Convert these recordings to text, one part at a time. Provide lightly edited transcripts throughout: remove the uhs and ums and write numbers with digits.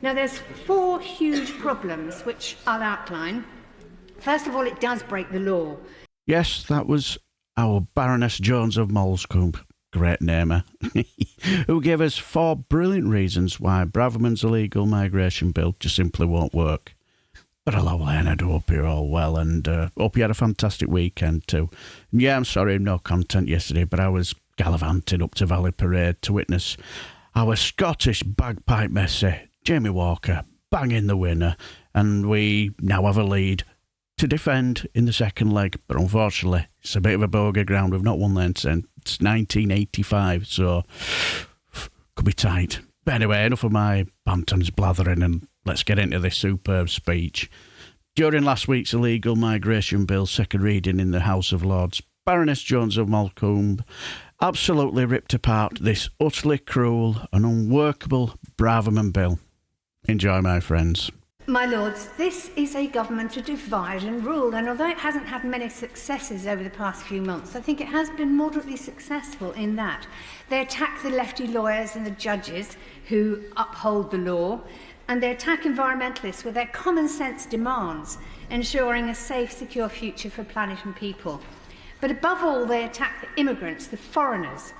Now, there's four huge problems which I'll outline. First of all, it does break the law. Yes, that was our Baroness Jones of Moulsecoomb, great namer, who gave us 4 brilliant reasons why Braverman's illegal migration bill just simply won't work. But hello, Len, I do hope you're all well, and hope you had a fantastic weekend too. Yeah, I'm sorry, no content yesterday, but I was gallivanting up to Valley Parade to witness our Scottish bagpipe Messi, Jamie Walker, banging the winner, and we now have a lead to defend in the second leg, but unfortunately it's a bit of a bogey ground. We've not won then since 1985, so could be tight. But anyway, enough of my bantams blathering, and let's get into this superb speech. During last week's illegal migration bill second reading in the House of Lords, Baroness Jones of Moulsecoomb absolutely ripped apart this utterly cruel and unworkable Braverman Bill. Enjoy, my friends. My lords, this is a government to divide and rule, and although it hasn't had many successes over the past few months, I think it has been moderately successful in that. They attack the lefty lawyers and the judges who uphold the law, and they attack environmentalists with their common sense demands, ensuring a safe, secure future for planet and people. But above all, they attack the immigrants, the foreigners,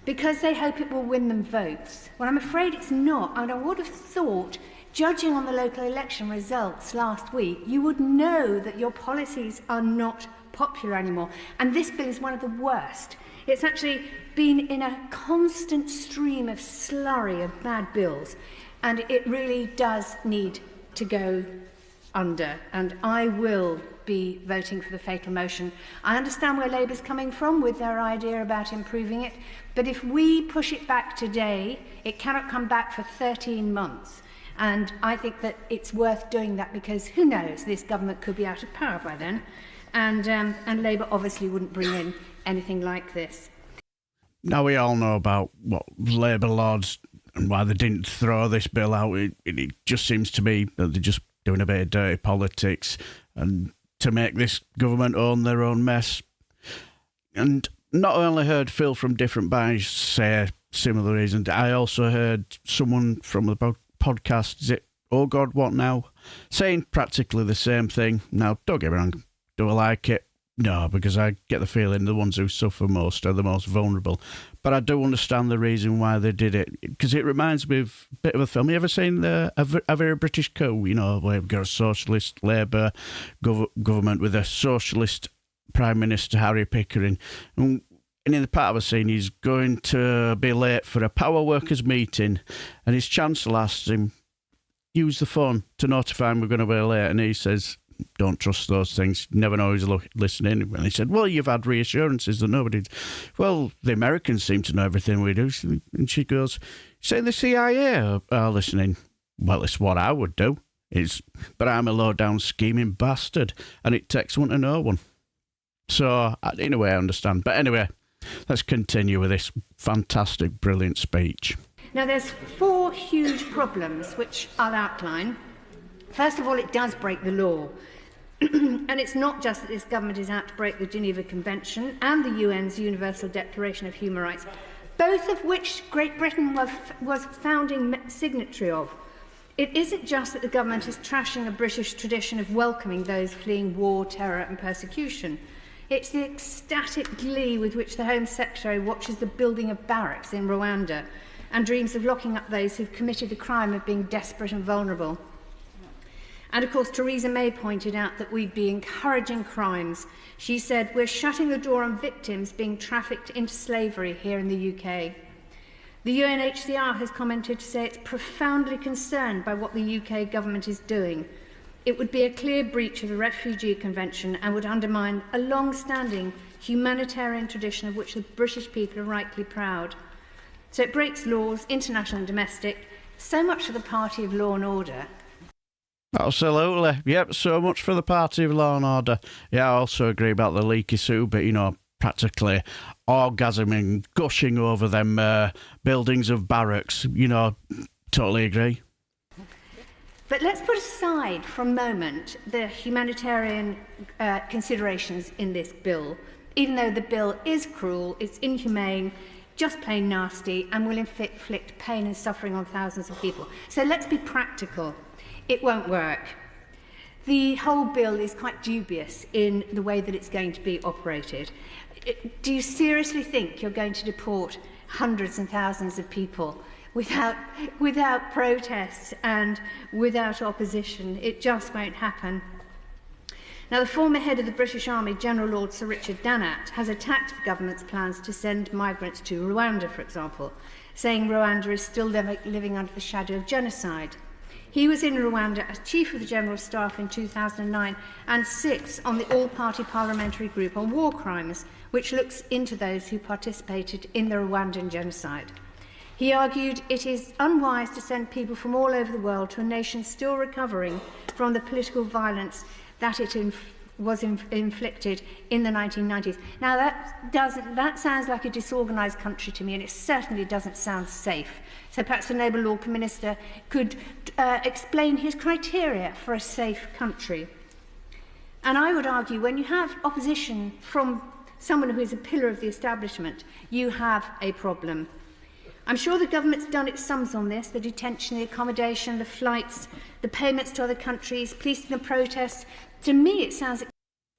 because they hope it will win them votes. Well, I'm afraid it's not, and I would have thought, judging on the local election results last week, you would know that your policies are not popular anymore. And this bill is one of the worst. It's actually been in a constant stream of slurry of bad bills. And it really does need to go under. And I will be voting for the fatal motion. I understand where Labour's coming from with their idea about improving it. But if we push it back today, it cannot come back for 13 months. And I think that it's worth doing that because who knows, this government could be out of power by then. And Labour obviously wouldn't bring in anything like this. Now we all know about what Labour lords and why they didn't throw this bill out. It just seems to me that they're just doing a bit of dirty politics and to make this government own their own mess. And not only heard Phil from different bodies say similar reasons, I also heard someone from the podcast, is it Oh God What Now, saying practically the same thing. Now, don't get me wrong, do I like it? No, because I get the feeling the ones who suffer most are the most vulnerable. But I do understand the reason why they did it, because it reminds me of a bit of a film. You ever seen a very British coup? You know, where we've got a socialist Labour government with a socialist Prime Minister, Harry Pickering. And in the part of a scene, he's going to be late for a power workers meeting, and his chancellor asks him, use the phone to notify him we're going to be late, and he says, don't trust those things, never know who's listening. And he said, well, you've had reassurances that nobody... Well, the Americans seem to know everything we do. And she goes, say the CIA are listening. Well, it's what I would do. But I'm a low-down scheming bastard, and it takes one to know one. So, in a way, I understand. But anyway, let's continue with this fantastic, brilliant speech. Now, there's 4 huge problems which I'll outline. First of all, it does break the law. And it's not just that this government is out to break the Geneva Convention and the UN's Universal Declaration of Human Rights, both of which Great Britain was founding signatory of. It isn't just that the government is trashing a British tradition of welcoming those fleeing war, terror and persecution. It's the ecstatic glee with which the Home Secretary watches the building of barracks in Rwanda and dreams of locking up those who've committed the crime of being desperate and vulnerable. And of course, Theresa May pointed out that we'd be encouraging crimes. She said, we're shutting the door on victims being trafficked into slavery here in the UK. The UNHCR has commented to say it's profoundly concerned by what the UK government is doing. It would be a clear breach of the Refugee Convention and would undermine a long-standing humanitarian tradition of which the British people are rightly proud. So it breaks laws, international and domestic, so much for the party of law and order. Absolutely. Yep, so much for the party of law and order. Yeah, I also agree about the leaky suit, but, you know, practically orgasming, gushing over them buildings of barracks. You know, totally agree. But let's put aside for a moment the humanitarian considerations in this bill. Even though the bill is cruel, it's inhumane, just plain nasty, and will inflict pain and suffering on thousands of people. So let's be practical. It won't work. The whole bill is quite dubious in the way that it's going to be operated. Do you seriously think you're going to deport hundreds and thousands of people without protests and without opposition? It just won't happen. Now, the former head of the British Army, General Lord Sir Richard Dannatt, has attacked the government's plans to send migrants to Rwanda, for example, saying Rwanda is still living under the shadow of genocide. He was in Rwanda as Chief of the General Staff in 2009 and sits on the all-party parliamentary group on war crimes, which looks into those who participated in the Rwandan genocide. He argued it is unwise to send people from all over the world to a nation still recovering from the political violence that it was inflicted in the 1990s. Now, that sounds like a disorganised country to me, and it certainly doesn't sound safe. So perhaps the Labour Law Minister could explain his criteria for a safe country. And I would argue when you have opposition from someone who is a pillar of the establishment, you have a problem. I'm sure the government's done its sums on this, the detention, the accommodation, the flights, the payments to other countries, policing the protests. To me, it sounds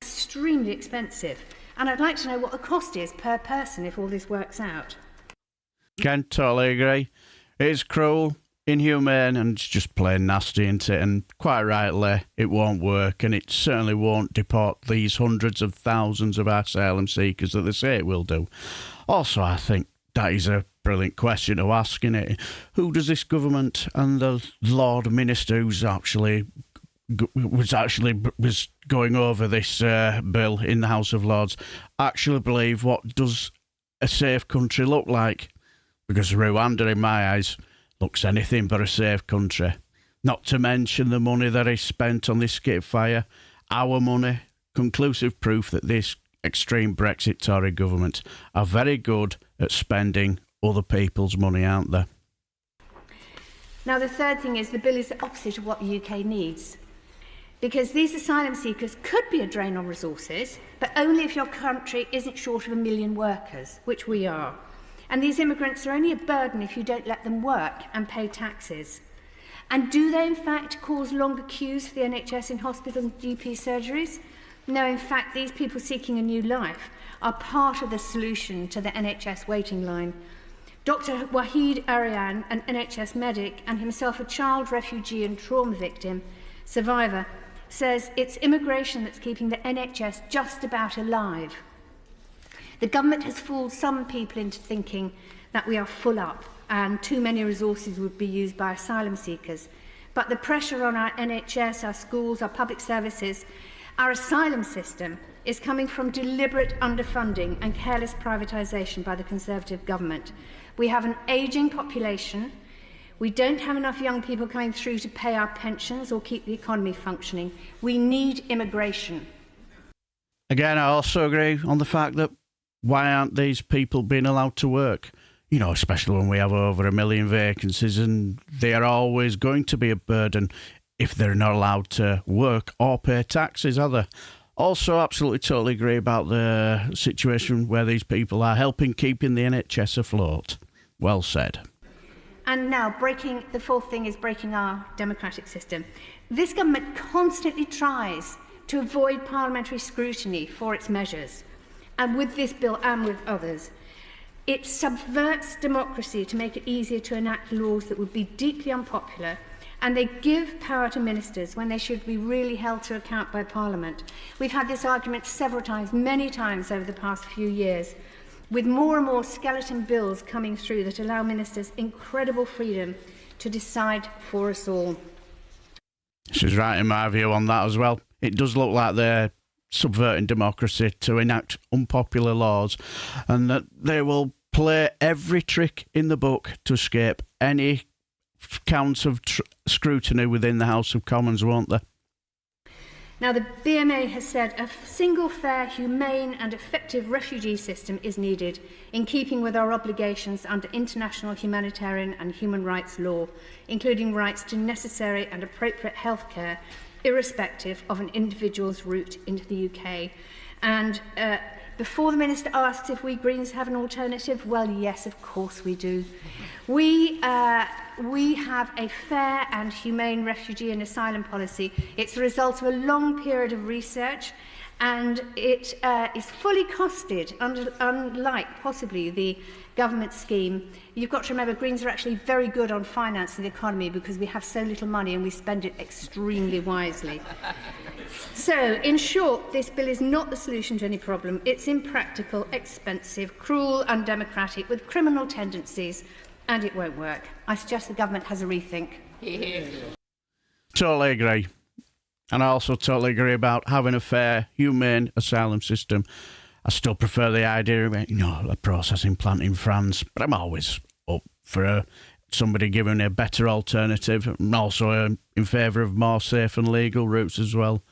extremely expensive. And I'd like to know what the cost is per person if all this works out. Can totally agree. It's cruel, inhumane, and it's just plain nasty, isn't it? And quite rightly, it won't work, and it certainly won't deport these hundreds of thousands of asylum seekers that they say it will do. Also, I think that is a brilliant question to ask, isn't it? Who does this government and the Lord Minister who's was going over this bill in the House of Lords actually believe? What does a safe country look like? Because Rwanda, in my eyes, looks anything but a safe country. Not to mention the money that is spent on this skip fire. Our money. Conclusive proof that this extreme Brexit Tory government are very good at spending other people's money, aren't they? Now, the third thing is the bill is the opposite of what the UK needs. Because these asylum seekers could be a drain on resources, but only if your country isn't short of 1 million workers, which we are. And these immigrants are only a burden if you don't let them work and pay taxes. And do they, in fact, cause longer queues for the NHS in hospitals and GP surgeries? No, in fact, these people seeking a new life are part of the solution to the NHS waiting line. Dr. Wahid Arian, an NHS medic and himself a child refugee and trauma victim, survivor, says it's immigration that's keeping the NHS just about alive. The government has fooled some people into thinking that we are full up and too many resources would be used by asylum seekers. But the pressure on our NHS, our schools, our public services, our asylum system is coming from deliberate underfunding and careless privatisation by the Conservative government. We have an ageing population. We don't have enough young people coming through to pay our pensions or keep the economy functioning. We need immigration. Again, I also agree on the fact that why aren't these people being allowed to work? You know, especially when we have over 1 million vacancies, and they are always going to be a burden if they're not allowed to work or pay taxes, are they? Also, absolutely totally agree about the situation where these people are helping keeping the NHS afloat. Well said. And now, the fourth thing is breaking our democratic system. This government constantly tries to avoid parliamentary scrutiny for its measures. And with this bill and with others, it subverts democracy to make it easier to enact laws that would be deeply unpopular, and they give power to ministers when they should be really held to account by Parliament. We've had this argument several times, many times over the past few years, with more and more skeleton bills coming through that allow ministers incredible freedom to decide for us all. She's right in my view on that as well. It does look like they're subverting democracy to enact unpopular laws, and that they will play every trick in the book to escape any counts of scrutiny within the House of Commons, won't they? Now, the BMA has said a single, fair, humane and effective refugee system is needed in keeping with our obligations under international humanitarian and human rights law, including rights to necessary and appropriate health care, irrespective of an individual's route into the UK. And Before the Minister asks if we Greens have an alternative, well, yes, of course we do. We have a fair and humane refugee and asylum policy. It's a result of a long period of research, and it is fully costed, unlike possibly the government scheme. You've got to remember, Greens are actually very good on financing the economy because we have so little money and we spend it extremely wisely. So, in short, this bill is not the solution to any problem. It's impractical, expensive, cruel, undemocratic, with criminal tendencies, and it won't work. I suggest the government has a rethink. Totally agree. And I also totally agree about having a fair, humane asylum system. I still prefer the idea of, a processing plant in France, but I'm always up for somebody giving a better alternative. I'm also in favour of more safe and legal routes as well.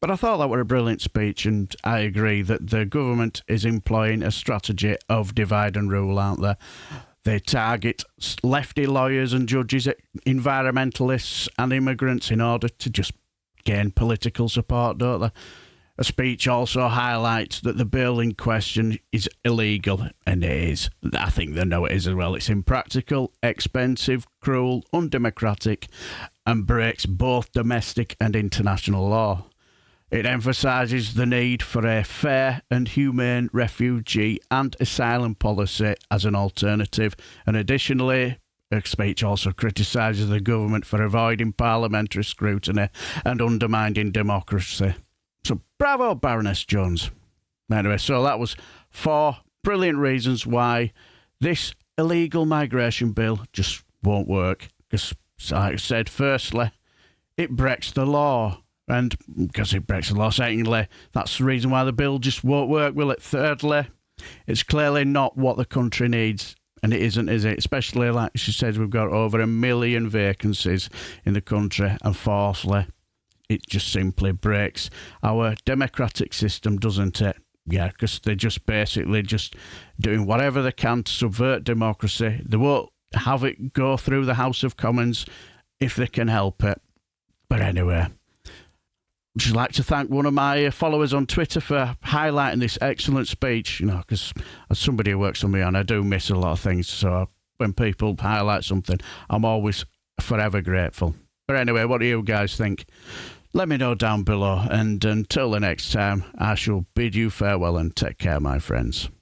But I thought that was a brilliant speech, and I agree that the government is employing a strategy of divide and rule, aren't they? They target lefty lawyers and judges, environmentalists and immigrants in order to just gain political support, don't they? A speech also highlights that the bill in question is illegal, and it is. I think they know it is as well. It's impractical, expensive, cruel, undemocratic, and breaks both domestic and international law. It emphasises the need for a fair and humane refugee and asylum policy as an alternative, and additionally, the speech also criticises the government for avoiding parliamentary scrutiny and undermining democracy. So bravo, Baroness Jones. Anyway, so that was 4 brilliant reasons why this illegal migration bill just won't work. Because, like I said, firstly, it breaks the law. And because it breaks the law, secondly, that's the reason why the bill just won't work, will it? Thirdly, it's clearly not what the country needs. And it isn't, is it? Especially, like she says, we've got over 1 million vacancies in the country. And fourthly, it just simply breaks our democratic system, doesn't it? Yeah, because they're just basically just doing whatever they can to subvert democracy. They won't have it go through the House of Commons if they can help it. But anyway, I'd just like to thank one of my followers on Twitter for highlighting this excellent speech, because as somebody who works on me, and I do miss a lot of things, so when people highlight something, I'm always forever grateful. But anyway, what do you guys think? Let me know down below, and until the next time, I shall bid you farewell and take care, my friends.